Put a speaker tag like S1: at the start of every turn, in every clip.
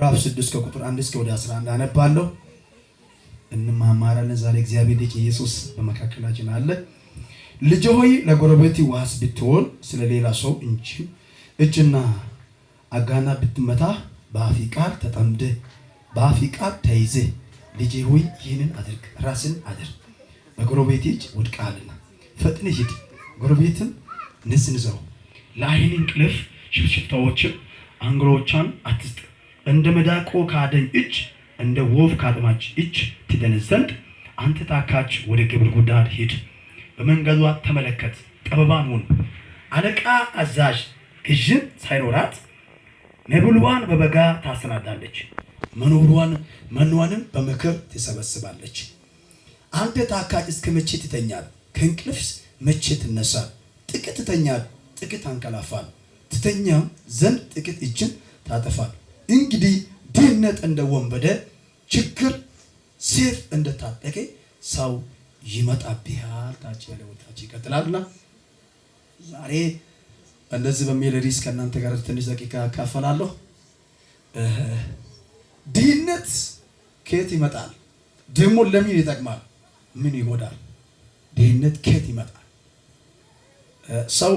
S1: ምዕራፍ 6 ከቁጥር 1 እስከ 11 አነባለሁ። እንማማራለን። ዛሬ እግዚአብሔር ልጅ ኢየሱስ በመካከላችን አለ። ልጅ ሆይ ለጎረቤት ዋስ ብትሆን ስለሌላ ሰው እጅና አጋና ብትመታ በአፊ ቃል ተጠምደ በአፊ ቃል ተይዘ ልጅ ሆይ ይህንን አድርግ፣ ራስን አድርግ፣ በጎረቤት እጅ ወድቀሃልና ፈጥነህ ሂድ፣ ጎረቤትን ንዝንዘው፣ ለዓይን እንቅልፍ ሽፍሽፍታዎችን አንግሮቿን አትስጥ፣ እንደ መዳቆ ካደኝ እጅ እንደ ወፍ ካጥማች እጅ ትደንስ ዘንድ አንተ ታካች ወደ ግብር ጉዳድ ሂድ፣ በመንገዷ ተመለከት፣ ጠበባን ሁን፣ አለቃ አዛዥ ግዥን ሳይኖራት መብሏን በበጋ ታሰናዳለች፣ መኖዋንም በምክር ትሰበስባለች። አንተ ታካች እስከ መቼ ትተኛል? ከእንቅልፍስ መቼ ትነሳል? ጥቂት ትተኛል፣ ጥቂት አንቀላፋል፣ ትተኛም ዘንድ ጥቂት እጅን ታጠፋል። እንግዲህ ድህነት እንደ ወንበደ ችግር ሰይፍ እንደታጠቀ ሰው ይመጣብሃል። ታች ያለው ታች ይቀጥላልና ዛሬ እንደዚህ በሚል ርዕስ ከእናንተ ጋር ትንሽ ደቂቃ አካፈላለሁ። ድህነት ከየት ይመጣል? ደግሞ ለምን ይጠቅማል? ምን ይጎዳል? ድህነት ከየት ይመጣል? ሰው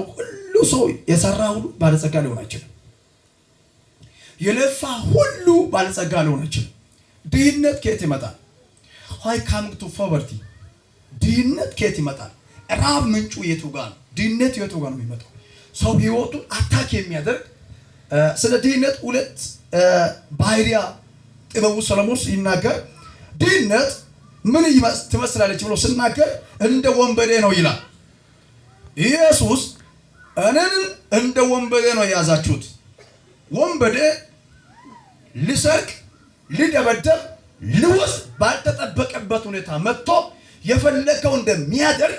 S1: የሰራ ሁሉ ባለጸጋ ሊሆን አይችልም። የለፋ ሁሉ ባለጸጋ ሊሆን አይችልም። ድህነት ከየት ይመጣል? why come to poverty? ድህነት ከየት ይመጣል? ራብ ምንጩ የቱ ጋር ነው? ድህነት የቱ ጋር ነው የሚመጣው? ሰው ህይወቱን አታክ የሚያደርግ ስለ ድህነት ሁለት ባህሪያ ጥበቡ ሰለሞን ሲናገር ድህነት ምን ትመስላለች ብሎ ሲናገር እንደ ወንበዴ ነው ይላል። ኢየሱስ እኔን እንደ ወንበዴ ነው የያዛችሁት። ወንበዴ ሊሰርቅ፣ ሊደበደብ፣ ሊወስድ ባልተጠበቀበት ሁኔታ መጥቶ የፈለገው እንደሚያደርግ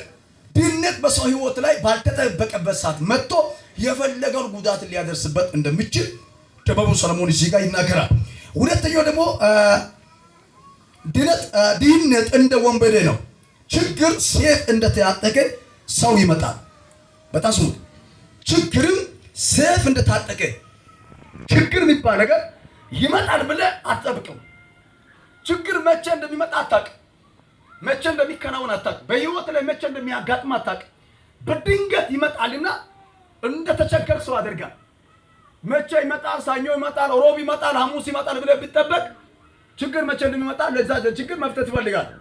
S1: ድህነት በሰው ህይወት ላይ ባልተጠበቀበት ሰዓት መጥቶ የፈለገውን ጉዳት ሊያደርስበት እንደሚችል ጥበቡ ሰለሞን እዚህ ጋር ይናገራል። ሁለተኛው ደግሞ ድህነት እንደ ወንበዴ ነው። ችግር ሰይፍ እንደታጠቀ ሰው ይመጣል። በጣም ስሙ። ችግርም ሰይፍ እንደታጠቀ ችግር የሚባል ነገር ይመጣል ብለህ አትጠብቅም። ችግር መቼ እንደሚመጣ አታውቅም። መቼ እንደሚከናወን አታውቅም። በህይወት ላይ መቼ እንደሚያጋጥም አታውቅም። በድንገት ይመጣልና እንደተቸገር ሰው አድርጋል። መቼ ይመጣል? ሰኞ ይመጣል፣ ሮብ ይመጣል፣ ሐሙስ ይመጣል ብለህ ቢጠበቅ ችግር መቼ እንደሚመጣ ለዛ ችግር መፍትሄ ትፈልጋለህ።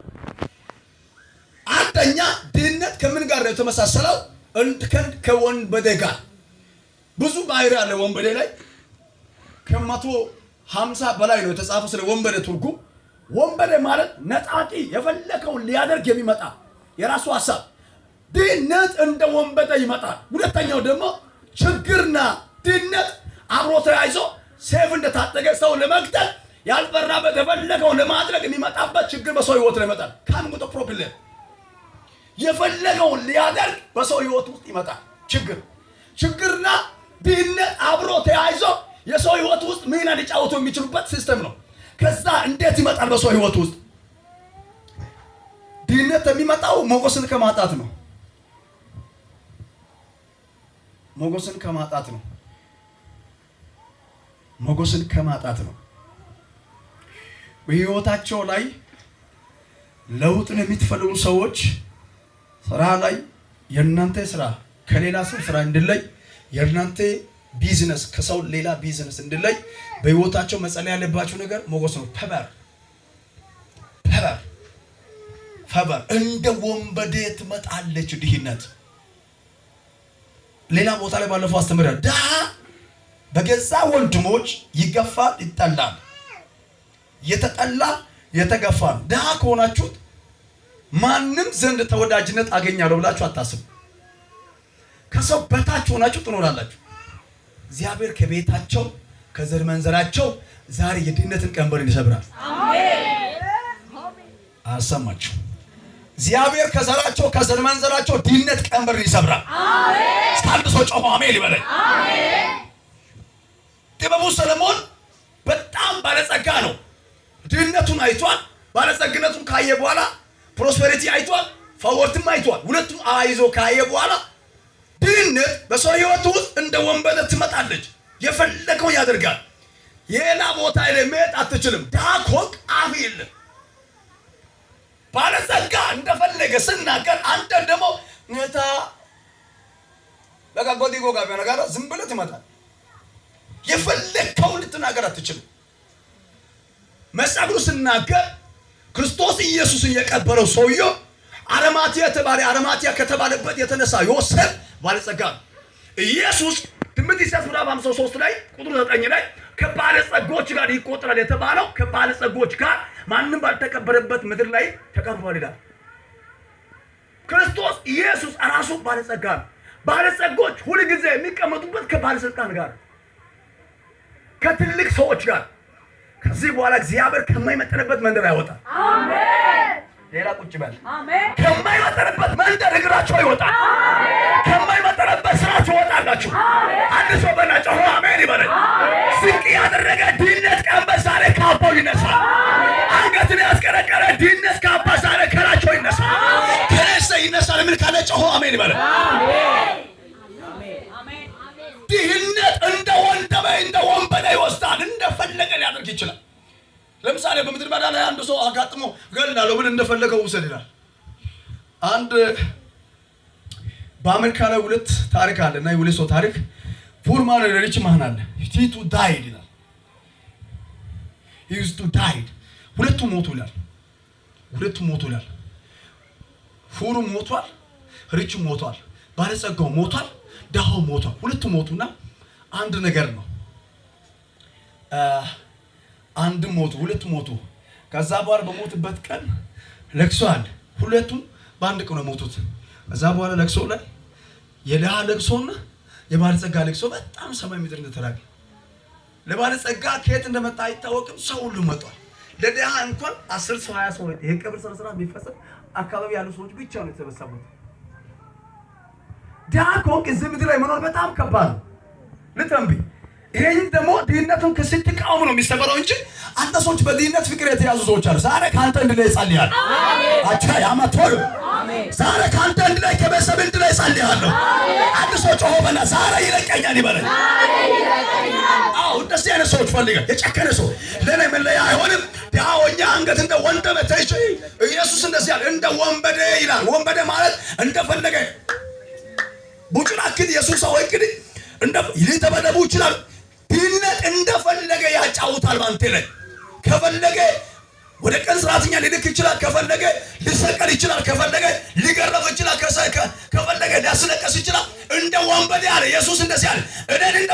S1: አንደኛ ድህነት ከምን ጋር ነው የተመሳሰለው? ከወንበዴ ጋር ብዙ ባህሪ አለ። ወንበዴ ላይ ከ150 በላይ ነው የተጻፈው ስለ ወንበዴ ትርጉም። ወንበዴ ማለት ነጣቂ፣ የፈለከውን ሊያደርግ የሚመጣ የራሱ ሐሳብ። ድህነት እንደ ወንበዴ ይመጣል። ሁለተኛው ደግሞ ችግርና ድህነት አብሮ ተያይዞ ሰይፍ እንደታጠቀ ሰው ለመግደል ያልፈራበት የፈለገው ለማድረግ የሚመጣበት ችግር በሰው ህይወት ላይ ይመጣል። ካምጉቶ ፕሮብሌም የፈለገውን ሊያደርግ በሰው ህይወት ውስጥ ይመጣል። ችግርና ድህነት አብሮ ተያይዞ የሰው ህይወት ውስጥ ሚና ሊጫወቱ የሚችሉበት ሲስተም ነው። ከዛ እንዴት ይመጣል? በሰው ህይወት ውስጥ ድህነት የሚመጣው ሞገስን ከማጣት ነው። ሞገስን ከማጣት ነው። በህይወታቸው ላይ ለውጥን የምትፈልጉ ሰዎች ስራ ላይ የእናንተ ስራ ከሌላ ሰው ስራ እንድለይ፣ የእናንተ ቢዝነስ ከሰው ሌላ ቢዝነስ እንድለይ በህይወታቸው መጸለይ ያለባቸው ነገር ሞገስ ነው። ፈበር እንደ ወንበዴ ትመጣለች ድህነት። ሌላ ቦታ ላይ ባለፈው አስተምረናል። ድሃ በገዛ ወንድሞች ይገፋል፣ ይጠላል። የተጠላ የተገፋ ነው። ድሃ ከሆናችሁት ማንም ዘንድ ተወዳጅነት አገኛለሁ ብላችሁ አታስቡ። ከሰው በታች ሆናችሁ ትኖራላችሁ። እግዚአብሔር ከቤታቸው ከዘር መንዘራቸው ዛሬ የድህነትን ቀንበር ይሰብራል። አሜን። አሰማችሁ። እግዚአብሔር ከዘራቸው ከዘር መንዘራቸው ድህነት ቀንበር ይሰብራል። አሜን። ታድሶ ጮሆ አሜን ይበል። አሜን። ጥበቡ ሰለሞን በጣም ባለጸጋ ነው። ድህነቱን አይቷል። ባለጸግነቱን ካየ በኋላ ፕሮስፔሪቲ አይቷል፣ ፋወርትም አይቷል። ሁለቱም አይዞ ካየ በኋላ ድህነት በሰው ህይወት ውስጥ እንደ ወንበዴ ትመጣለች። የፈለገውን ያደርጋል። የላ ቦታ ላይ መሄድ አትችልም። ድሃ ከሆንክ አፍ የለም። ባለጸጋ እንደፈለገ ስናገር አንተ ደግሞ ነታ በቃ ጎዲጎ ጋር በነጋራ ዝም ብለህ ትመጣለህ። የፈለከውን ልትናገር አትችልም። መጽሐፉ ሲናገር ክርስቶስ ኢየሱስን የቀበረው ሰውየው አርማትያ ከተባለበት የተነሳ ዮሴፍ ባለጸጋ ነው። ኢየሱስ ትንቢተ ኢሳይያስ ምዕራፍ 53 ላይ ቁጥር 9 ላይ ከባለጸጎች ጋር ይቆጠራል የተባለው ከባለጸጎች ጋር ማንም ባልተቀበረበት ምድር ላይ ተቀብሯል ይላል። ክርስቶስ ኢየሱስ ራሱ ባለጸጋ ነው። ባለጸጎች ሁልጊዜ የሚቀመጡበት ከባለስልጣን ጋር፣ ከትልቅ ሰዎች ጋር። ከዚህ በኋላ እግዚአብሔር ከማይመጠንበት መንደር ያወጣል። አሜን። ሌላ ቁጭ በል። አሜን። ከማይመጠንበት መንደር እግራቸው ይወጣል። አሜን። ከማይመጠንበት ስራቸው ይወጣላችሁ። አሜን። አንድ ሰው በናጨው አሜን ይበል። ዝቅ ያደረገ ድህነት ቀንበር ዛሬ ካባው ይነሳል። አንገትን ያስቀረቀረ ድህነት ካባ ዛሬ ከላቸው ይነሳል። ከነሰ ይነሳል። ምን ካለጨው አሜን ይበል። ድህነት እንደ ወንበዴ ይወስዳል። እንደፈለገ ሊያደርግ ይችላል። ለምሳሌ በምድር በዳ ላይ አንድ ሰው አጋጥሞ ገላለሁ ብል እንደፈለገው ውሰድ ይላል። አንድ በአሜሪካ ላይ ሁለት ታሪክ አለ እና የሁለት ሰው ታሪክ ፑርማን ሪች ማን አለ ቲቱ ዳይድ ይላል። he used to died ሁለቱም ሞቱ ይላል። ፉሩ ሞቷል፣ ሪቹ ሞቷል፣ ባለጸጋው ሞቷል፣ ደሃው ሞቷል። ሁለቱም ሞቱና አንድ ነገር ነው። አንድም ሞቱ፣ ሁለቱም ሞቱ። ከዛ በኋላ በሞትበት ቀን ለቅሶ አለ። ሁለቱም በአንድ ቀን ነው ሞቱት። ከዛ በኋላ ለቅሶ ላይ የደሃ ለቅሶና የባለጸጋ ለቅሶ በጣም ሰማይ ምድር እንደተራገ። ለባለጸጋ ከየት እንደመጣ አይታወቅም። ሰው ሁሉ መጥቷል። ለደሃ እንኳን 10 ሰው 20 ሰው የቀብር ስነ ስርዓት ቢፈጸም አካባቢ ያሉ ሰዎች ብቻ ነው የተሰበሰቡት። ደሃ ከሆንክ እዚህ ምድር ላይ መኖር በጣም ከባድ ነው። ልተንብይ ይሄን ደግሞ ድህነቱን ከስትቃወሙ ነው የሚሰበረው እንጂ አንተ ሰዎች በድህነት ፍቅር የተያዙ ሰዎች አሉ። ዛሬ ካንተ እንድላይ ጸልያለሁ። አቻ ያማቶል ዛሬ ካንተ እንድላይ ከበሰብ እንድላይ ጸልያለሁ። አንድ ሰው ጮሆ በላ ዛሬ ይለቀኛል ይበላል። አዎ እንደዚህ አይነት ሰዎች ፈልገ የጨከነ ሰው ለኔ መለያ አይሆንም። ዳውኛ አንገት እንደ ወንበዴ ተይች ኢየሱስ እንደዚህ ያለ እንደ ወንበዴ ይላል። ወንበዴ ማለት እንደፈለገ ቡጭራክድ ኢየሱስ ሰው እንግዲህ እንደ ይተበደቡ ይችላል። ድህነት እንደፈለገ ያጫውታል። ባንተ ላይ ከፈለገ ወደ ቀን ስራተኛ ሊልክ ይችላል። ከፈለገ ሊሰቀል ይችላል። ከፈለገ ሊገረፍ ይችላል። ከፈለገ ሊያስለቅስ ይችላል። እንደ ወንበዴ አለ ኢየሱስ እንደዚህ አለ። እኔን እንደ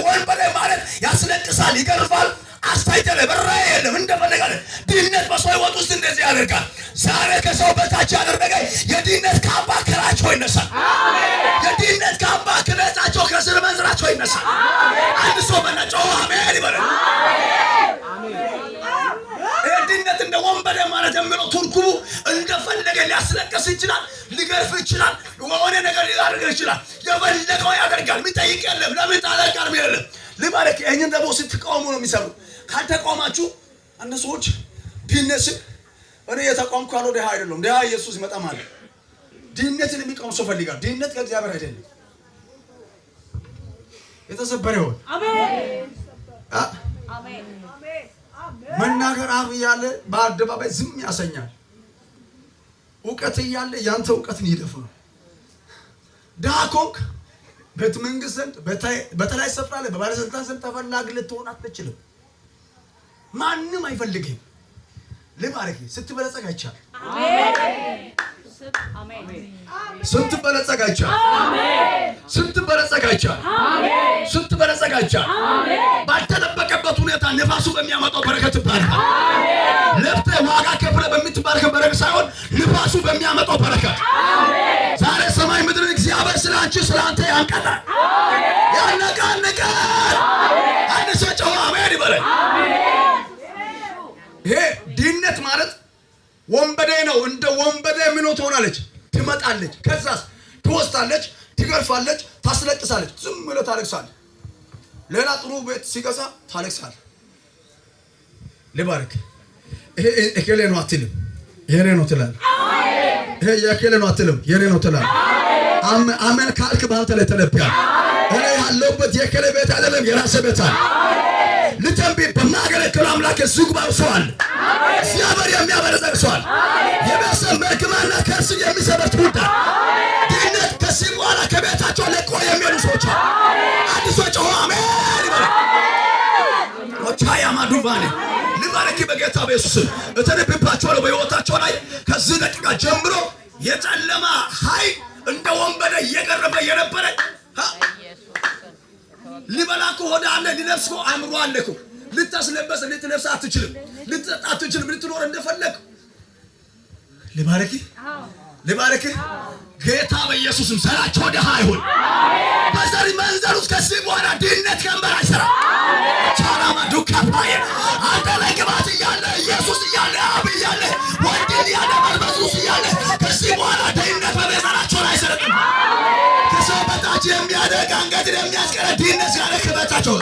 S1: ወንበዴ ማለት ያስለቅሳል፣ ይገርፋል፣ አስተያየለ በራይ የለም እንደፈለገ አለ። ድህነት በሰው ሕይወት ውስጥ እንደዚህ ያደርጋል። ዛሬ ከሰው በታች ያደረገ የድህነት ካባ ከራቸው ይነሳል። የድህነት ካባ ከቤታቸው ከስር መንዝራቸው ይነሳል። አንድ ሰው በነጨው አሜን ይበል። ድህነት እንደ ወንበዴ ማለት የሚለው ትርጉሙ እንደፈለገ ሊያስለቅስ ይችላል፣ ሊገርፍ ይችላል፣ የሆነ ነገር ሊያደርግ ይችላል። የፈለገው ያደርጋል። የሚጠይቅ የለም። ለምን ታደርጋል የለም። ልባረክ ይሄን ደግሞ ስትቃወሙ ነው የሚሰሩ። ካልተቃወማችሁ አንድ ሰዎች ድህነትን እኔ የተቃወምኩ ካለው ደሃ አይደለም ደሃ ኢየሱስ ይመጣ ማለት ድህነትን የሚቃወም ሰው ፈልጋል። ድህነት ከእግዚአብሔር አይደለም። የተሰበረ ይሁን። አሜን አሜን። መናገር አፍ እያለ በአደባባይ ዝም ያሰኛል። እውቀት እያለ ያንተ እውቀትን ይደፍናል። ደሃ ከሆንክ ቤተ መንግስት ዘንድ በተለይ ስፍራ ላይ በባለስልጣን ዘንድ ተፈላጊ ልትሆን አትችልም። ማንም አይፈልግህም። ልባረክ ስትበለጸግ አይቻል። አሜን አሜን። ስትበለጸግ አይቻል። አሜን። ስትበለጸግ አይቻል። አሜን። ስትበለጸግ አይቻል። አሜን። ባልተጠበቀበት ሁኔታ ንፋሱ በሚያመጣው በረከት ባርካ። አሜን። ለፍተህ ዋጋ ከፍለህ በምትባርከው በረከት ሳይሆን ንፋሱ በሚያመጣው በረከት። አሜን። ዛሬ ሰማይ ምድር እግዚአብሔር ስላንቺ ስላንተ ያንቀጣል። አሜን። ያነቃነቃል። አሜን። አንድ ሰው ጮኸ አሜን ይበል። አሜን። ይሄ ድህነት ማለት ወንበዴ ነው። እንደ ወንበዴ ምን ትሆናለች? ትመጣለች፣ ከዛስ ትወስዳለች፣ ትገርፋለች፣ ታስለቅሳለች። ዝም ብለህ ታለቅሳለህ። ሌላ ጥሩ ቤት ሲገዛ ታለቅሳለህ። ልባርክ ይሄ እከሌ ነው አትልም፣ የኔ ነው ትላለህ። ይሄ የእከሌ ነው አትልም፣ የኔ ነው ትላለህ። አሜን ካልክ በአንተ ላይ ተለብያል። እኔ ያለሁበት የእከሌ ቤት አይደለም፣ የራስህ ቤት አለ። ልተንብይ በማገለግለው አምላክ ዝጉባው ሰው አለ። እግዚአብሔር የሚያበረዘግ ሰው አለ። የቤተሰብ መርግማና ከርስ የሚሰበር ትውልድ ድህነት ከዚህ በኋላ ከቤታቸው ለቆ የሚሄዱ ሰዎች አዲሶች አሜን ይበል። ወቻያ ማዱባኔ ልባረክ በጌታ በኢየሱስ እተነብባቸዋለሁ በሕይወታቸው ላይ ከዚህ ደቂቃ ጀምሮ የጨለማ ኃይል እንደ ወንበደ እየቀረበ የነበረ ሊበላኩ ሆነ አለ ሊለብስ አእምሮ አለኩ ልታስለበስ ልትለብስ አትችልም፣ ልትጠጣ አትችልም፣ ልትኖር እንደፈለግ ልባረክ ጌታ በኢየሱስም ሰላቸው ደሃ ይሁን። በዘሪ መንዘር ውስጥ ከዚህ በኋላ ድህነት ቀንበር አይሰራም። ቻላማ ዱካፓዬ አንተ ላይ ቅባት እያለ ኢየሱስ እያለ አብ እያለ ወንጌል እያለ መንፈስ እያለ ከዚህ በኋላ ድህነት በቤዛቸው ላይ አይሰረቅም። ከሰው በታች የሚያደርግ አንገትን የሚያስቀረ ድህነት ያለ ከበታቸው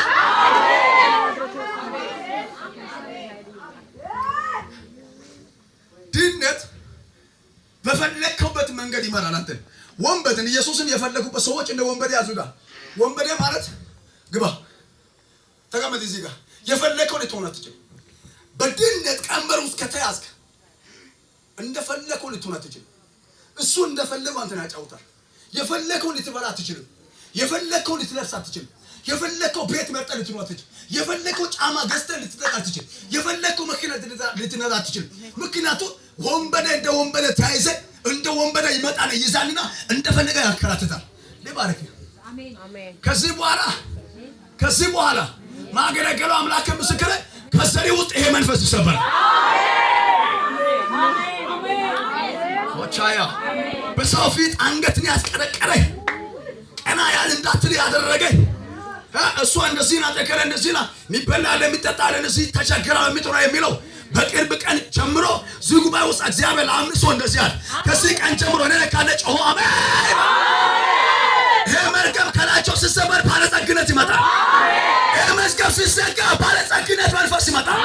S1: ድህነት በፈለከውበት መንገድ ይመራል። አንተ ወንበድን ኢየሱስን የፈለኩበት ሰዎች እንደ ወንበዴ ያዙታል። ወንበዴ ማለት ግባ ተቀመጥ እዚህ ጋር የፈለከው ልትሆን አትችልም። በድህነት ቀንበር ውስጥ ከተያዝክ እንደፈለከው ልትሆን አትችልም። እሱ እንደፈለገው አንተን ያጫውታል። የፈለከው ልትበላ አትችልም። የፈለከው ልትለብስ አትችልም። የፈለከው ቤት መርጠህ ልትኖር አትችልም። የፈለከው ጫማ ገዝተህ ልትጠጣ አትችልም። የፈለከው መኪና ልትነዳ አትችልም። ምክንያቱም ወንበዴ እንደ ወንበዴ ተያይዘ እንደ ወንበዴ ይመጣል ይዛልና እንደፈለገ ያከራትታል። ለባረክ አሜን። ከዚህ በኋላ ማገለገለው አምላክ ምስክር ከዘሪ ውስጥ ይሄ መንፈስ ይሰበራል። ወቻያ በሰው ፊት አንገትን ያስቀረቀረ ቀና ያለ እንዳትል ያደረገ እሷ እንደዚህ ናት ተከረ እንደዚህ ናት የሚበላ ለሚጠጣ ለነዚህ ተቸግራ የሚጥራ የሚለው በቅርብ ቀን ጀምሮ ዝጉባኤ ውስጥ እግዚአብሔር አምሶ እንደዚህ አለ። ከዚህ ቀን ጀምሮ እኔ ካለ ጮሆ አሜን። ይሄ መርገም ከላቸው ሲሰበር ባለጸግነት ይመጣል። ይሄ መዝገብ ሲዘጋ ባለጸግነት መንፈስ ይመጣል።